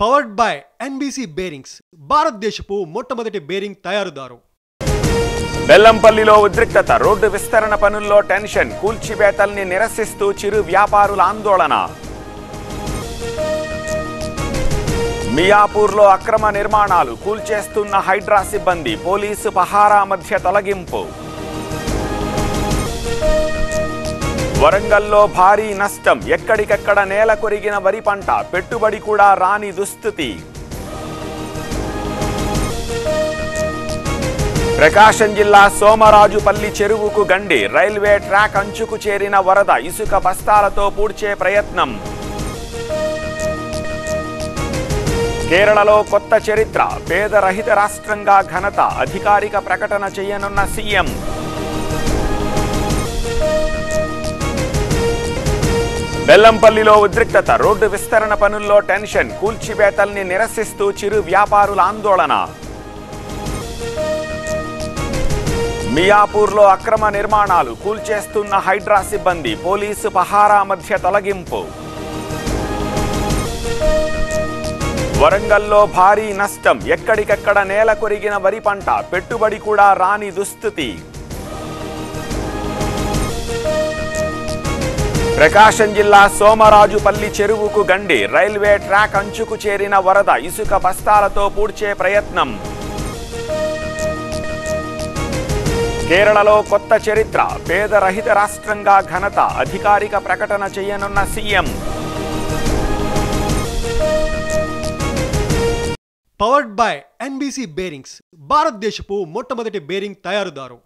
Powered by NBC bearings భారతదేశపు మొట్టమొదటి bearing తయారుదారు. బెల్లంపల్లిలో ఉద్రిక్తత, రోడ్డు విస్తరణ పనుల్లో టెన్షన్, కూల్చివేతల్ని నిరసిస్తూ చిరు వ్యాపారుల ఆందోళన. మియాపూర్లో అక్రమ నిర్మాణాలు కూల్చేస్తున్న హైడ్రా సిబ్బంది, పోలీసు పహారా మధ్య తొలగింపు. వరంగల్లో భారీ నష్టం, ఎక్కడికెక్కడ నేల కొరిగిన వరి పంట, పెట్టుబడి కూడా రాని దుస్థితి. ప్రకాశం జిల్లా సోమరాజుపల్లి చెరువుకు గండి, రైల్వే ట్రాక్ అంచుకు చేరిన వరద, ఇసుక బస్తాలతో పూడ్చే ప్రయత్నం. కేరళలో కొత్త చరిత్ర, పేదరహిత రాష్ట్రంగా ఘనత, అధికారిక ప్రకటన చేయనున్న సీఎం. బెల్లంపల్లిలో ఉద్రిక్తత, రోడ్డు విస్తరణ పనుల్లో టెన్షన్, కూల్చివేతల్ని నిరసిస్తూ చిరు వ్యాపారుల ఆందోళన. మియాపూర్లో అక్రమ నిర్మాణాలు కూల్చేస్తున్న హైడ్రా సిబ్బంది, పోలీసు పహారా మధ్య తొలగింపు. వరంగల్లో భారీ నష్టం, ఎక్కడికెక్కడ నేల కొరిగిన వరి పంట, పెట్టుబడి కూడా రాని దుస్థితి. ప్రకాశం జిల్లా సోమరాజుపల్లి చెరువుకు గండి, రైల్వే ట్రాక్ అంచుకు చేరిన వరద, ఇసుక బస్తాలతో పూడ్చే ప్రయత్నం. కేరళలో కొత్త చరిత్ర, పేదరహిత రాష్ట్రంగా ఘనత, అధికారిక ప్రకటన చేయనున్న CM. Powered by NBC bearings భారతదేశపు మొట్టమొదటి బేరింగ్ తయారుదారు.